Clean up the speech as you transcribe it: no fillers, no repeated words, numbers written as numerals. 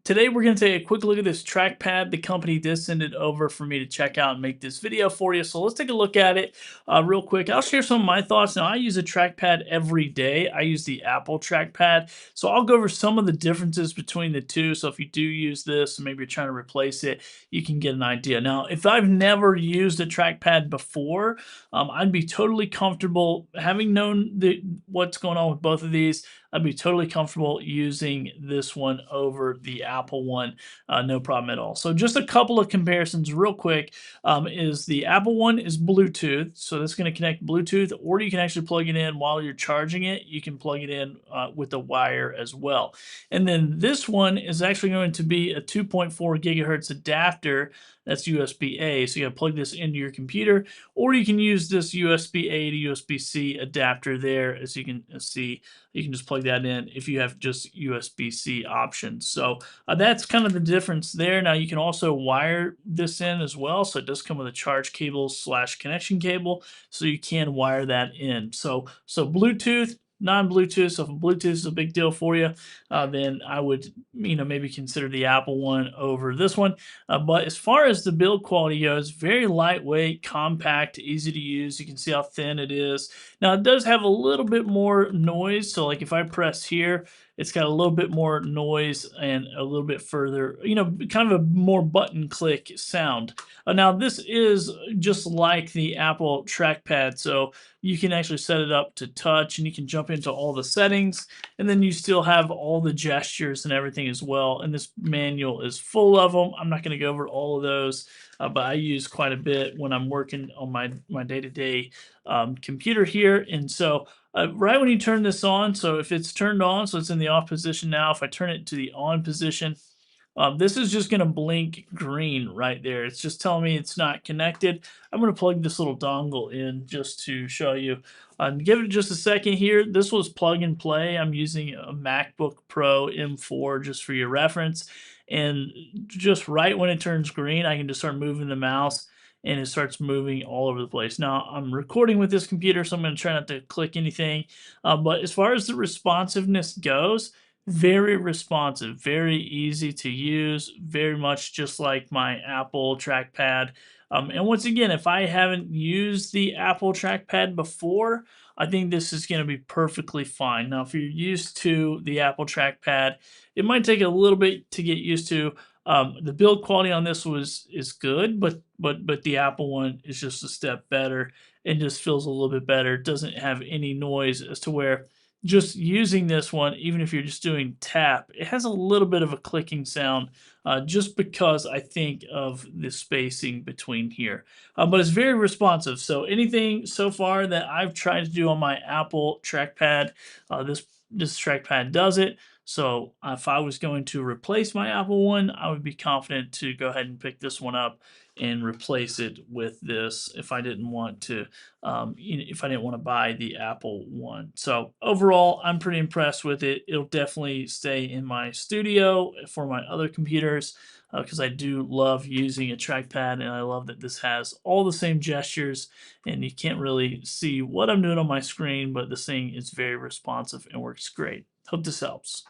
Today we're going to take a quick look at this trackpad. The company did send it over for me to check out and make this video for you. So let's take a look at it real quick. I'll share some of my thoughts. Now I use a trackpad every day. I use the Apple trackpad. So I'll go over some of the differences between the two. So if you do use this, maybe you're trying to replace it, you can get an idea. Now, if I've never used a trackpad before, I'd be totally comfortable having known what's going on with both of these. I'd be totally comfortable using this one over the Apple one, no problem at all. So just a couple of comparisons real quick is the Apple one is Bluetooth. So that's going to connect Bluetooth, or you can actually plug it in while you're charging it. You can plug it in with the wire as well. And then this one is actually going to be a 2.4 gigahertz adapter. That's USB-A. So you gotta plug this into your computer, or you can use this USB-A to USB-C adapter there. As you can see, you can just plug that in if you have just USB-C options. So that's kind of the difference there. Now you can also wire this in as well. So it does come with a charge cable / connection cable. So you can wire that in. So Bluetooth, non-Bluetooth. So if Bluetooth is a big deal for you, then I would, maybe consider the Apple one over this one. But as far as the build quality goes, very lightweight, compact, easy to use. You can see how thin it is. Now it does have a little bit more noise. So like if I press here, it's got a little bit more noise and a little bit further, kind of a more button click sound. Now this is just like the Apple trackpad. So you can actually set it up to touch, and you can jump into all the settings, and then you still have all the gestures and everything as well. And this manual is full of them. I'm not going to go over all of those, but I use quite a bit when I'm working on my day-to-day computer here. And so right when you turn this on, so if it's turned on, so it's in the off position now. If I turn it to the on position, this is just going to blink green right there. It's just telling me it's not connected. I'm going to plug this little dongle in just to show you. Give it just a second here. This was plug and play. I'm using a MacBook Pro M4 just for your reference. And just right when it turns green, I can just start moving the mouse, and it starts moving all over the place. Now, I'm recording with this computer, so I'm going to try not to click anything. But as far as the responsiveness goes, very responsive, very easy to use, very much just like my Apple trackpad. And once again, if I haven't used the Apple trackpad before, I think this is going to be perfectly fine. Now, if you're used to the Apple trackpad, it might take a little bit to get used to. The build quality on this is good, but the Apple one is just a step better and just feels a little bit better. It doesn't have any noise, as to where just using this one, even if you're just doing tap, it has a little bit of a clicking sound, just because I think of the spacing between here. But it's very responsive. So anything so far that I've tried to do on my Apple trackpad, this trackpad does it. So if I was going to replace my Apple one, I would be confident to go ahead and pick this one up and replace it with this if I didn't want to, if I didn't want to buy the Apple one. So overall, I'm pretty impressed with it. It'll definitely stay in my studio for my other computers, because I do love using a trackpad, and I love that this has all the same gestures, and you can't really see what I'm doing on my screen, but this thing is very responsive and works great. Hope this helps.